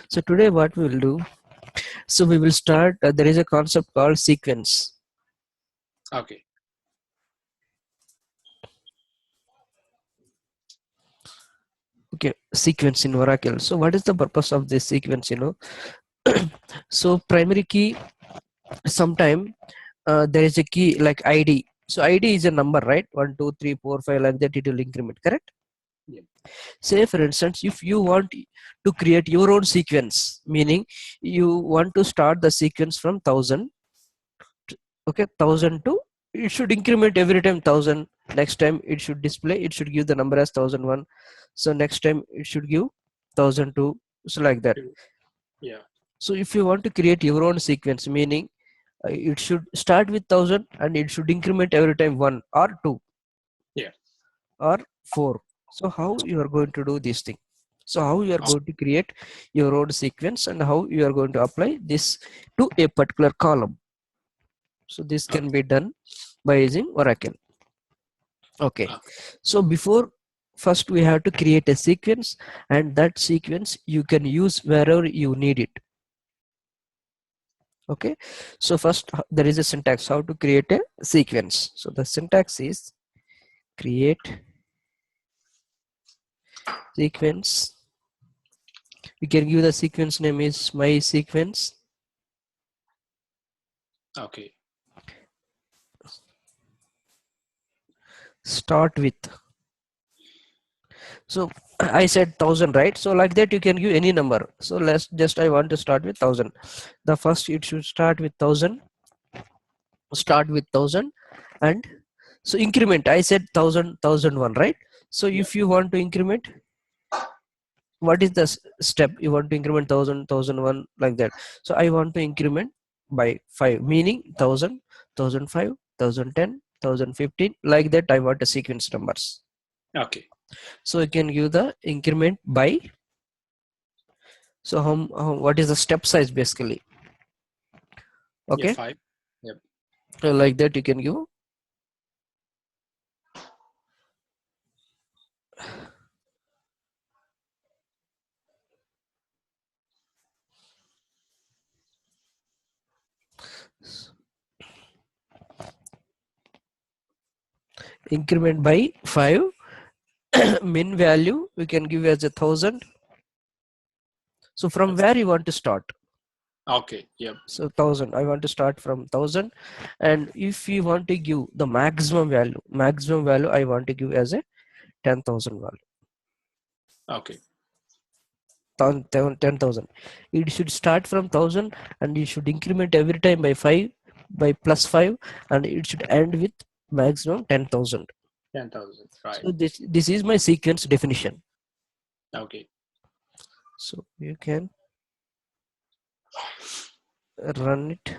So today what we will do, so we will start, there is a concept called sequence. Okay. Okay, sequence in Oracle. So what is the purpose of this sequence, So primary key, sometime there is a key like ID. So ID is a number, right? 1, 2, 3, 4, 5, like that it will increment, correct? Yeah. Say for instance, if you want to create your own sequence, meaning you want to start the sequence from 1000, okay, 1000 to, it should increment every time 1000. Next time it should display, it should give the number as 1001. So next time it should give 1002. So like that. Yeah. So if you want to create your own sequence, meaning it should start with 1000 and it should increment every time 1 or 2. Yeah. Or 4. So how you are going to do this thing? So how you are going to create your own sequence and how you are going to apply this to a particular column? So this can be done by using Oracle. Okay. So before, first we have to create a sequence, and that sequence you can use wherever you need it. Okay. So first there is a syntax how to create a sequence. So the syntax is create sequence. We can give the sequence name is my sequence. Okay. Start with. So I said 1000, right? So like that you can give any number. So let's just, I want to start with 1000. The first it should start with 1000. Start with 1000, and so increment. I said 1000, 1001, right? So Yeah. if you want to increment, what is the step you want to increment? 1000, 1001, like that. So I want to increment by 5, meaning 1000, 1005, 1010, 1015, like that. I want a sequence numbers. Okay. So you can give the increment by, so what is the step size basically? Okay. Yeah, 5. Yep. So like that you can give. Increment by 5. Min value we can give as 1000. So from where you want to start? Okay. Yep. So 1000, I want to start from 1000. And if you want to give the maximum value I want to give as a 10,000 value. Okay. 10,000. It should start from 1000 and you should increment every time by 5, by plus 5, and it should end with maximum 10,000. 10,000. Right. So this is my sequence definition. Okay. So you can run it,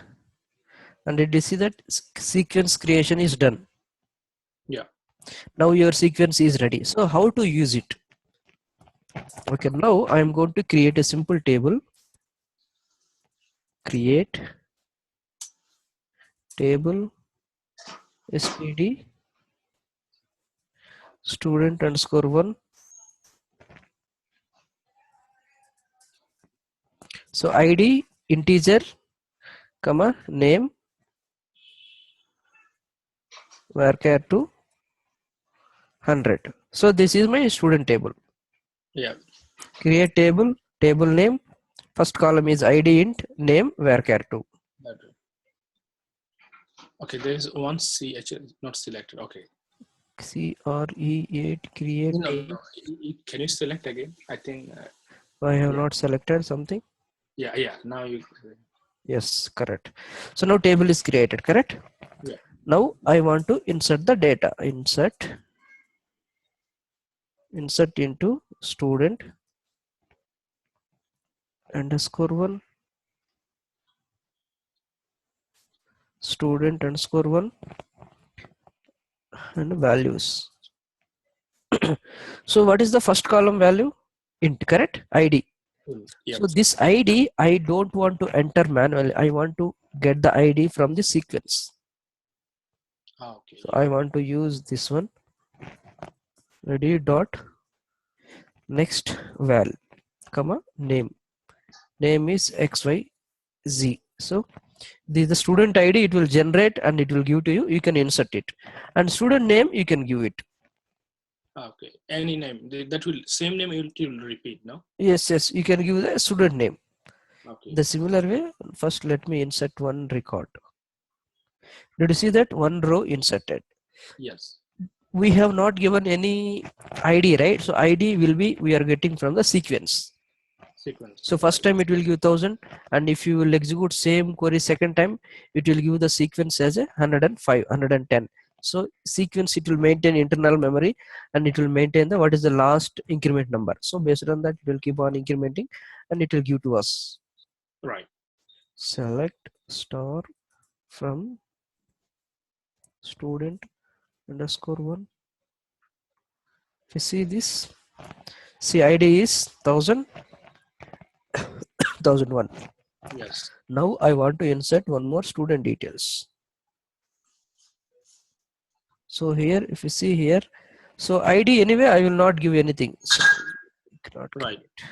and did you see that sequence creation is done? Yeah. Now your sequence is ready. So how to use it? Okay, now I am going to create a simple table. Create table std student underscore 1. So id integer, comma, name, varchar to 100. So this is my student table. Yeah. Create table name. First column is id int, name, varchar 2. Okay, there is one C actually not selected. Okay. CRE8 create No, table. can you select again? I think. I have not selected something. Yeah. Yeah. Now you. Yes, correct. So now table is created, correct? Yeah. Now I want to insert the data. Insert into student underscore 1, student underscore 1, and values. So what is the first column value? Int, correct? ID. Yep. So this ID I don't want to enter manually. I want to get the ID from the sequence. Okay. So I want to use this one. Ready dot next val, comma, name. name is XYZ. So the student ID it will generate and it will give to you. You can insert it, and student name you can give it. Okay. Any name that will same name you will repeat. No. Yes, yes, you can give the student name. Okay. The similar way, first let me insert one record. Did you see that one row inserted? Yes. We have not given any ID, right? So ID will be we are getting from the sequence. Sequence. So first Right. time it will give 1000, and if you will execute same query second time, it will give the sequence as a 105, 110. So sequence it will maintain internal memory, and it will maintain the what is the last increment number. So based on that, it will keep on incrementing, and it will give to us. Right. Select star from student underscore one. If you see this, see ID is 1000, 1001. Yes. Now I want to insert one more student details. So here, if you see here, so ID anyway, I will not give anything. So you cannot Right. create.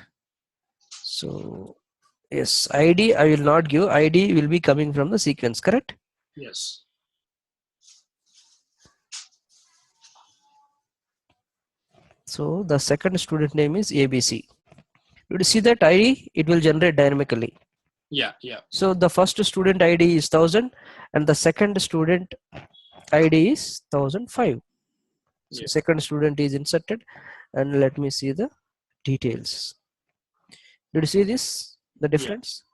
So yes, ID I will not give. ID will be coming from the sequence, correct? Yes. So the second student name is ABC. You see that ID, it will generate dynamically. Yeah. Yeah. So the first student ID is 1000, and the second student ID is 1005. So Yeah. second student is inserted, and let me see the details. Did you see this? The Yeah. difference?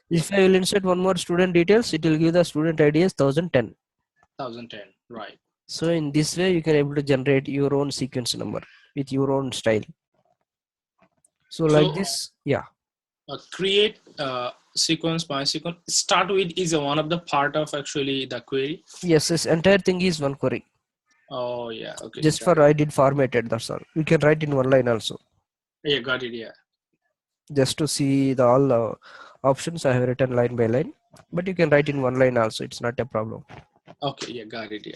Yeah. If I will insert one more student details, it will give the student ID as 1010. 1010. Right. So in this way, you can able to generate your own sequence number with your own style. So like So this, yeah. create sequence by sequence. Start with is one of the part of actually the query. Yes, this entire thing is one query. Oh yeah. Okay. Just Got for it. I did formatted, that's all. You can write in one line also. Yeah. Got it. Yeah. Just to see the all options, I have written line by line. But you can write in one line also. It's not a problem. Okay. Yeah. Got it. Yeah.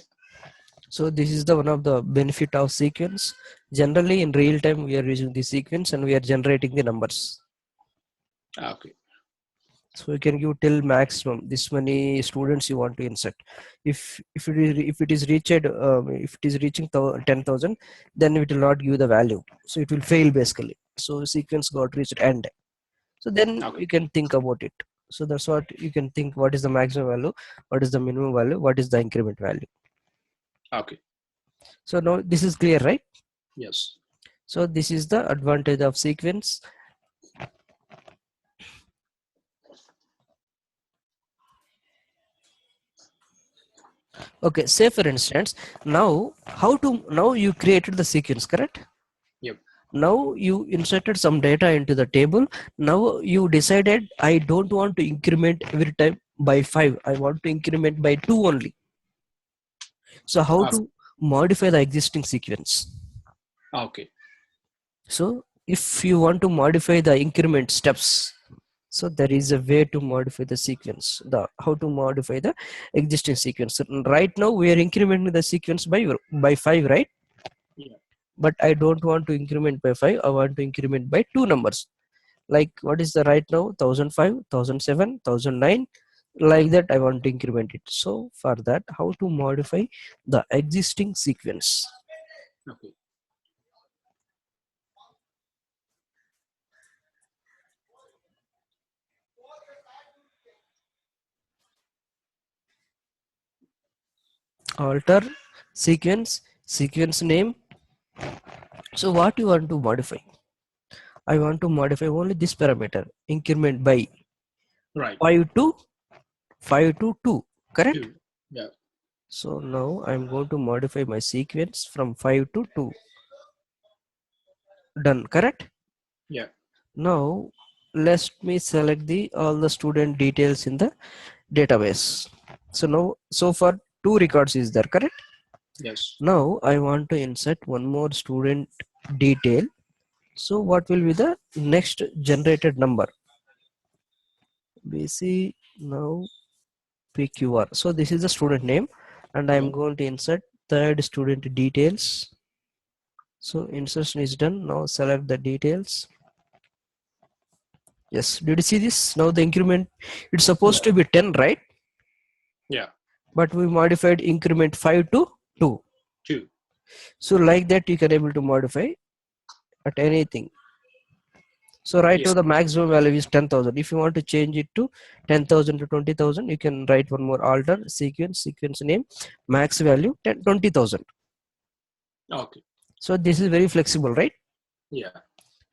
So this is the one of the benefit of sequence. Generally in real time we are using the sequence and we are generating the numbers. Okay. So you can give till maximum this many students you want to insert. If it is reaching 10,000, then it will not give the value. So it will fail basically. So sequence got reached end. So then Okay. you can think about it. So that's what you can think. What is the maximum value? What is the minimum value? What is the increment value? Okay. So now this is clear, right? Yes. So this is the advantage of sequence. Okay, say for instance, now you created the sequence, correct? Yep. Now you inserted some data into the table. Now you decided I don't want to increment every time by 5. I want to increment by 2 only. So how Okay. to modify the existing sequence? Okay. So if you want to modify the increment steps, so there is a way to modify the sequence, the how to modify the existing sequence. So right now we are incrementing the sequence by 5, right? Yeah. But I don't want to increment by 5. I want to increment by 2 numbers. Like what is the right now? 1005, 1007, 1009. Like that I want to increment it. So for that, how to modify the existing sequence? Okay. Alter sequence name. So what you want to modify? I want to modify only this parameter, increment by Right. 5 to 5 to 2, correct? Two. Yeah. So now I'm going to modify my sequence from 5 to 2. Done, correct? Yeah. Now let me select the all the student details in the database. So now so far 2 records is there, correct? Yes. Now I want to insert one more student detail. So what will be the next generated number? BC now PQR. So this is the student name, and I Yeah. am going to insert third student details. So insertion is done. Now select the details. Yes, did you see this? Now the increment, it's supposed Yeah. to be 10, right? Yeah. But we modified increment 5 to 2. 2. So like that you can able to modify at anything. So right Yeah. now the maximum value is 10,000. If you want to change it to 10,000 to 20,000, you can write one more alter sequence name, max value 10, 20,000. Okay. So this is very flexible, right? Yeah.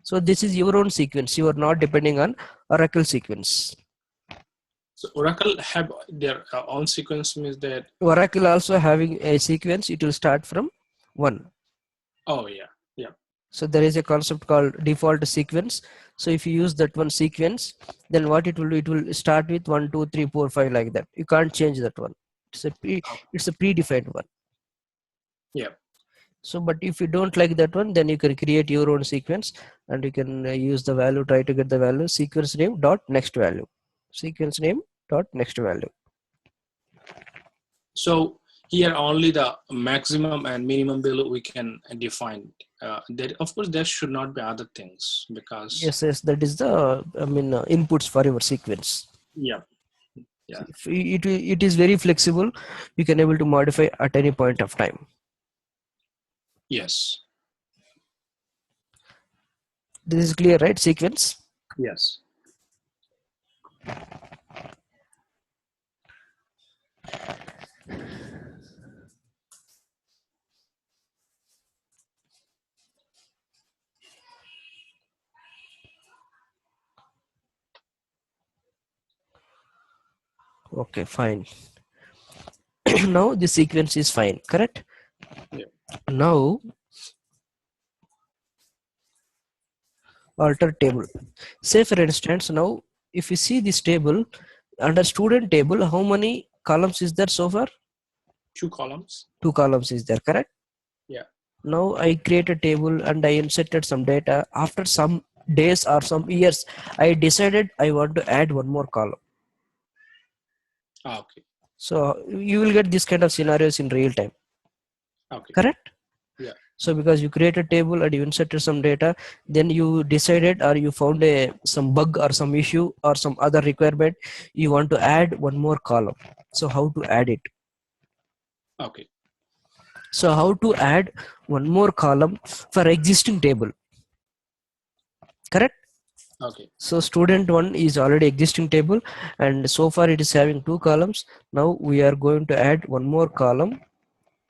So this is your own sequence. You are not depending on Oracle sequence. So Oracle have their own sequence, means that. Oracle also having a sequence. It will start from 1. Oh yeah. Yeah. So there is a concept called default sequence. So if you use that one sequence, then what it will do, it will start with 1, 2, 3, 4, 5 like that. You can't change that one. Okay. It's a predefined one. Yeah. So but if you don't like that one, then you can create your own sequence, and you can use the value, try to get the value sequence name dot next value, sequence name dot next value. So here only the maximum and minimum value we can define. There, of course, there should not be other things because. Yes, that is the inputs for your sequence. Yeah. Yeah. If it is very flexible, you can able to modify at any point of time. Yes. This is clear, right? Sequence. Yes. Okay, fine. Now the sequence is fine, correct? Yeah. Now alter table. Say for instance, now if you see this table, under student table, how many columns is there so far? 2 columns. 2 columns is there, correct? Yeah. Now I create a table and I inserted some data. After some days or some years, I decided I want to add one more column. Okay. So you will get this kind of scenarios in real time, Okay. correct? Yeah. So because you create a table and you inserted some data, then you decided or you found some bug or some issue or some other requirement, you want to add one more column. So how to add it? Okay. So how to add one more column for existing table, correct? Okay. So student one is already existing table, and so far it is having 2 columns. Now we are going to add one more column,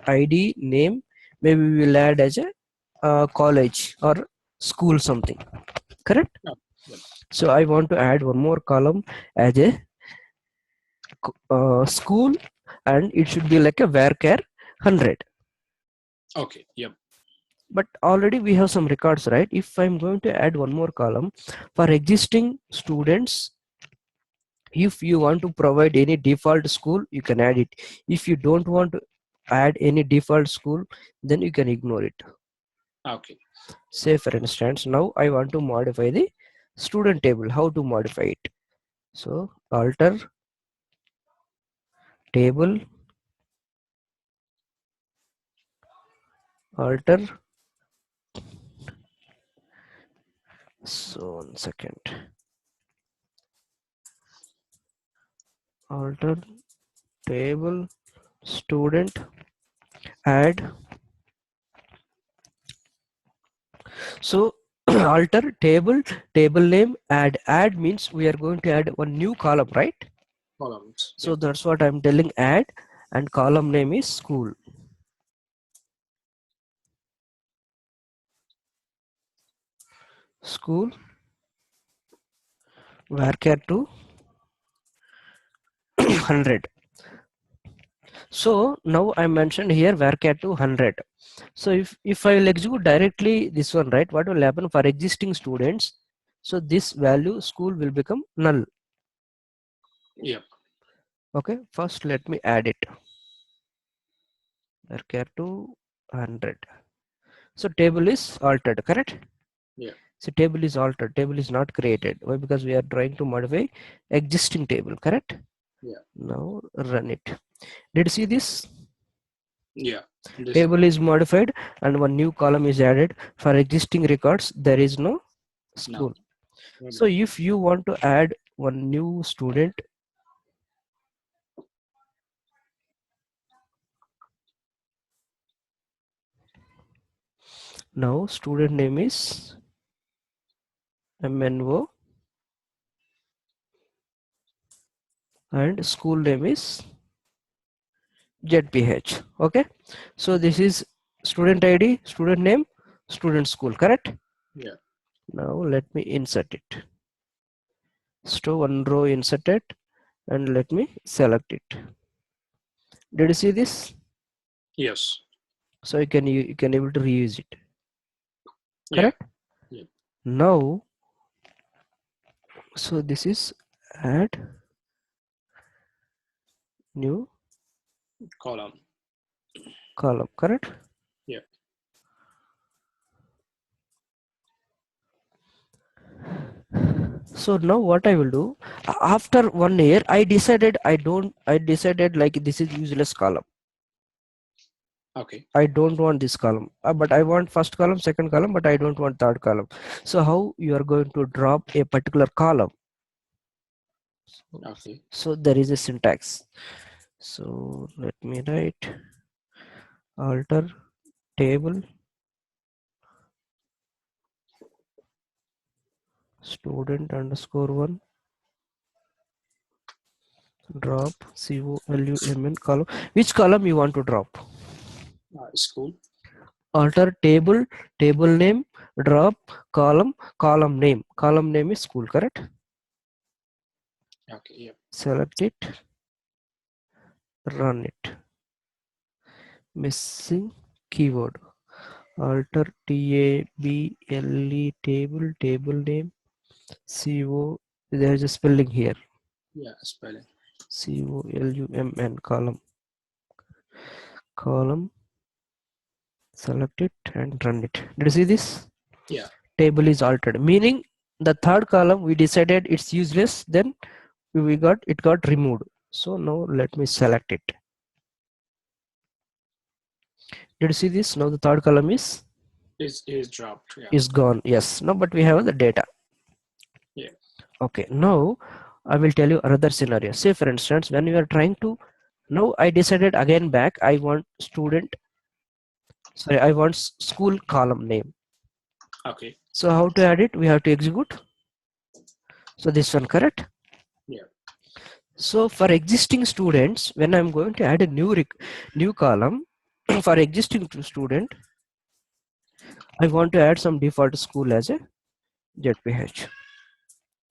ID, name. Maybe we will add as a college or school something, correct? Oh, yeah. So I want to add one more column as a school, and it should be like a varchar 100. Okay. Yep. But already we have some records, right? If I'm going to add one more column for existing students, if you want to provide any default school, you can add it. If you don't want to add any default school, then you can ignore it. Okay. Say for instance, now I want to modify the student table. How to modify it? So alter table, alter, so 1 second, alter table student, add. So alter table name, add means we are going to add one new column, right? Columns. So Yep. that's what I'm telling, add, and column name is school. School varchar to 100. So now I mentioned here varchar to 100. So if I will execute directly this one, right, what will happen for existing students? So this value school will become null. Yep. Okay, first let me add it, varchar to 100. So table is altered, correct? Yeah. So table is altered, table is not created. Why? Because we are trying to modify existing table, correct? Yeah. Now run it. Did you see this? Yeah. This. Table is modified and one new column is added. For existing records, there is no No. school. So if you want to add one new student, now student name is MNO and school name is ZPH. Okay, so this is student ID, student name, student school, correct? Yeah. Now let me insert it. So one row inserted, and let me select it. Did you see this? Yes. So you can able to reuse it, Yeah. correct? Yeah. Now, so this is add new Column. column, correct? Yeah. So now what I will do, after 1 year, I decided like this is useless column. Okay. I don't want this column, but I want first column, second column, but I don't want third column. So how you are going to drop a particular column? Okay. So there is a syntax. So let me write alter table student underscore one drop column. Which column you want to drop? School. Alter table name, drop column name. Column name is school, correct? Okay. Yeah. Select it, run it. Missing keyword. Alter table name co. There is a spelling here. Yeah. Spelling. Column. Select it and run it. Did you see this? Yeah. Table is altered, meaning the third column we decided it's useless, then it got removed. So now let me select it. Did you see this? Now the third column Is dropped. Yeah. is gone. Yes. No, but we have the data. Yeah. Okay. Now I will tell you another scenario. Say for instance, when you are trying to, now I decided again back, I want school column name. Okay. So how to add it? We have to execute. So this one, correct? Yeah. So for existing students, when I'm going to add a new column for existing student, I want to add some default school as a ZPH.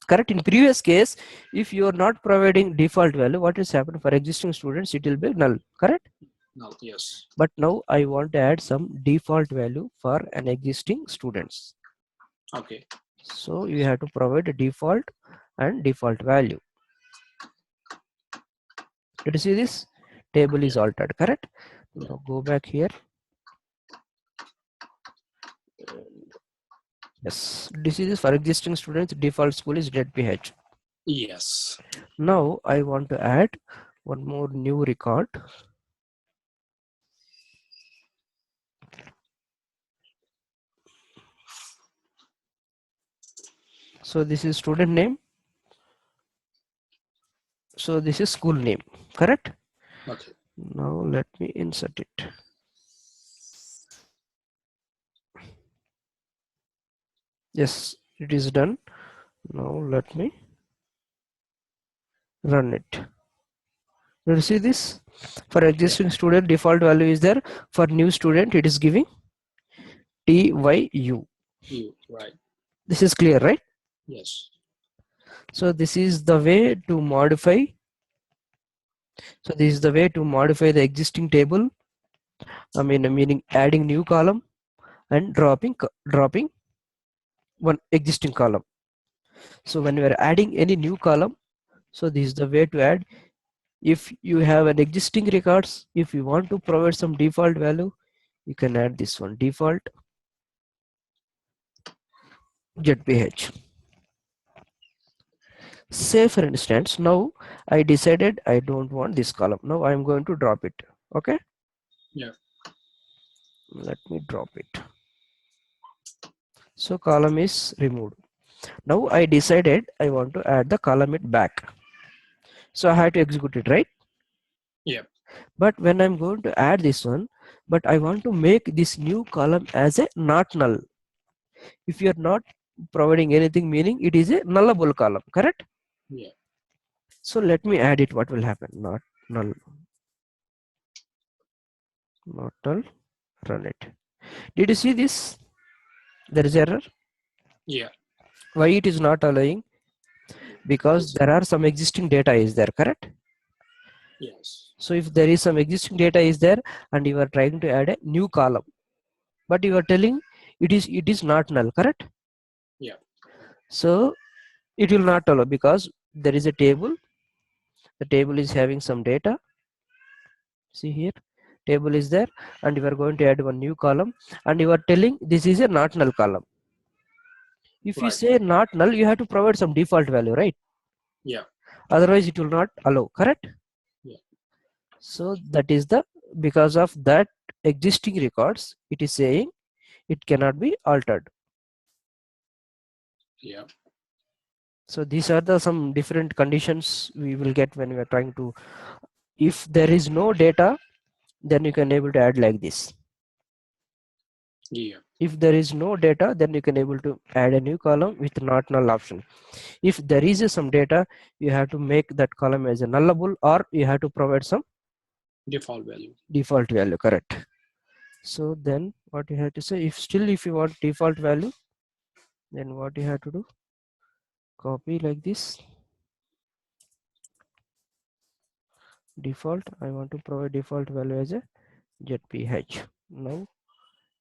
Correct. In previous case, if you are not providing default value, what is happening for existing students? It will be null. Correct. No. Yes. But now I want to add some default value for an existing students. Okay. So you have to provide a default and default value. Did you see this? Table Yeah. is altered. Correct. Yeah. Now go back here. Yes, this is for existing students. Default school is ZPH. Yes. Now I want to add one more new record. So this is student name. So this is school name, correct? Okay. Now let me insert it. Yes, it is done. Now let me run it. You see this? For Yeah. existing student, default value is there. For new student, it is giving TYU. You right. This is clear, right? Yes. So this is the way to modify. So this is the way to modify the existing table. Meaning adding new column and dropping one existing column. So when you are adding any new column, so this is the way to add. If you have an existing records, if you want to provide some default value, you can add this one, default ZPH. Say for instance, now I decided I don't want this column. Now I am going to drop it. Okay, Yeah. let me drop it. So column is removed. Now I decided I want to add the column it back. So I have to execute it, right? Yeah. But when I'm going to add this one, but I want to make this new column as a not null. If you're not providing anything, meaning it is a nullable column, correct? Yeah. So let me add it. What will happen? Not null, not null, run it. Did you see this? There is error. Yeah. Why it is not allowing? Because Because there are some existing data is there, correct? yes. So if there is some existing data is there and you are trying to add a new column, but you are telling it is not null, correct? Yeah. So it will not allow because there is a table. The table is having some data. See here, table is there, and you are going to add one new column, and you are telling this is a not null column. If you Right. say not null, you have to provide some default value, right? Yeah. Otherwise, it will not allow, correct? Yeah. So that is the because of that existing records, it is saying it cannot be altered. Yeah. So these are the some different conditions we will get when we are trying to. If there is no data, then you can able to add like this. Yeah. If there is no data, then you can able to add a new column with not null option. If there is some data, you have to make that column as a nullable, or you have to provide some Default value. default value, correct? So then what you have to say, if you want default value, then what you have to do, copy like this. Default, I want to provide default value as a zph. Now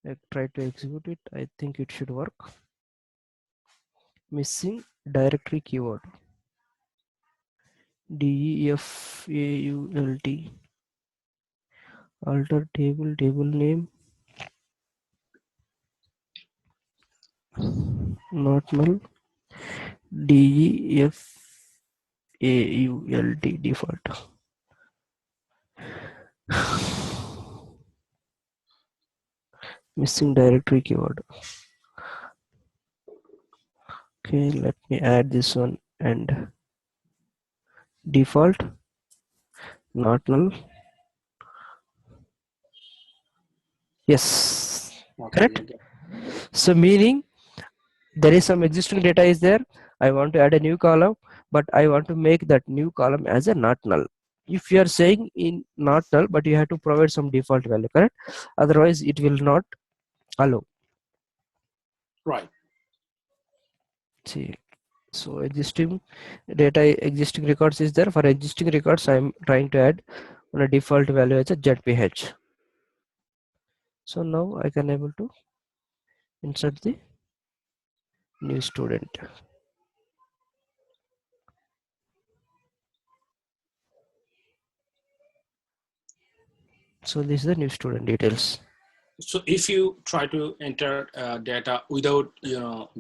I try to execute it. I think it should work. Missing directory keyword, default, alter table name, not null, default default. Missing directory keyword. Okay, let me add this one and default, not null. Yes, Okay. correct. You get. So meaning there is some existing data is there. I want to add a new column, but I want to make that new column as a not null. If you are saying in not null, but you have to provide some default value, correct? Otherwise it will not allow. Right. See, so existing data, existing records is there. For existing records, I am trying to add on a default value as a zph. So now I can able to insert the new student. So this is the new student details. So if you try to enter data without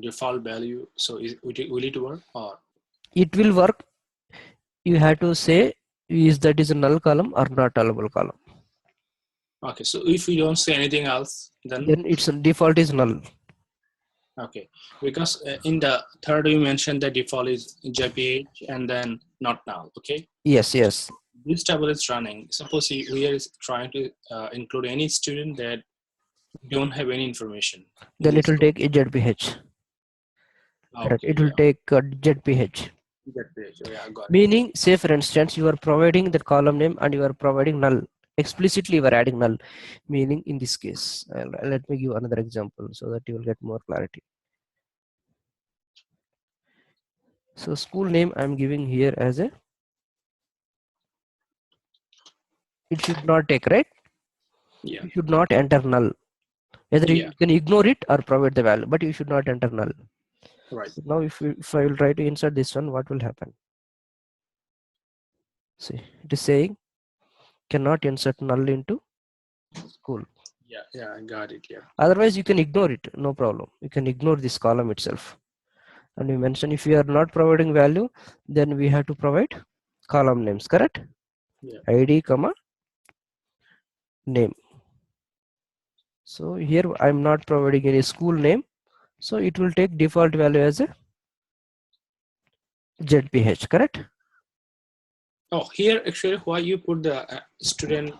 default value, so will it work or It will work. You have to say is that is a null column or not nullable column. okay? So if you don't say anything else, then Then its default is null. okay, because in the third you mentioned the default is JPH and then not null. Okay, Yes, so yes. this table is running. Suppose we are trying to include any student that don't have any information in Then it this will row. take a zph. Correct. Okay, It will yeah, take zph. JPH. Oh, yeah, I got it. Meaning, say for instance, you are providing the column name and you are providing null. Explicitly, you are adding null. Meaning, in this case, let me give another example so that you will get more clarity. So, school name I am giving here as a. It should not take, right? Yeah, You should not enter null. Either yeah, you can ignore it or provide the value, but you should not enter null. right. So now, if I will try to insert this one, what will happen? See, it is saying cannot insert null into school. Yeah, yeah, I got it. Yeah, Otherwise, you can ignore it, no problem. You can ignore this column itself. And we mention if we are not providing value, then we have to provide column names, correct? yeah, ID comma name. So here I'm not providing any school name, so it will take default value as a ZPH, correct? Oh, here actually why you put the student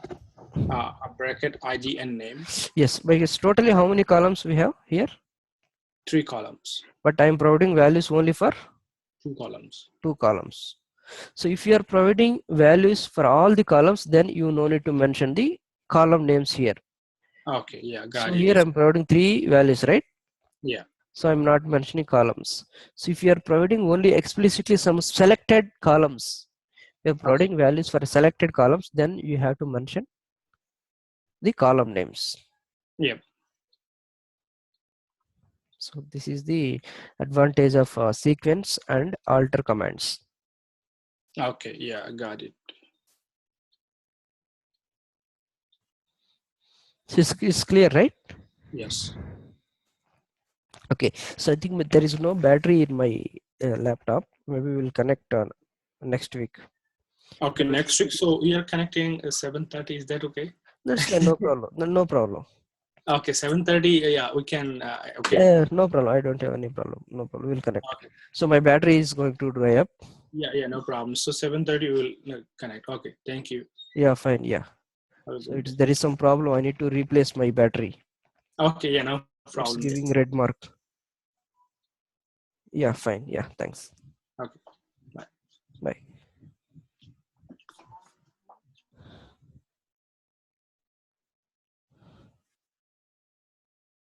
bracket ID and name? Yes, because totally how many columns we have here? 3 columns. But I am providing values only for 2 columns. 2 columns. So if you are providing values for all the columns, then you no need to mention the column names here. Okay, yeah, So got it. here I'm providing 3 values, right? Yeah. So I'm not mentioning columns. So if you are providing only explicitly some selected columns, you're Okay. providing values for selected columns, then you have to mention the column names. Yeah. So this is the advantage of sequence and alter commands. Okay, yeah, got it. This is clear, right? Yes. Okay, so I think there is no battery in my laptop. Maybe we'll connect next week. Okay, next week. So we are connecting 7:30. Is that okay? That's fine, no problem. No problem. Okay, 7:30. Yeah, we can. Okay. Yeah, no problem. I don't have any problem. No problem. We'll connect. Okay. So my battery is going to dry up. Yeah, yeah, no problem. So 7:30 we'll connect. Okay, thank you. Yeah, fine. Yeah. Have a So good it's day. there is some problem. I need to replace my battery. Okay, yeah, no problem It's then. giving red mark. Yeah, fine. Yeah, thanks. Okay, bye. Bye.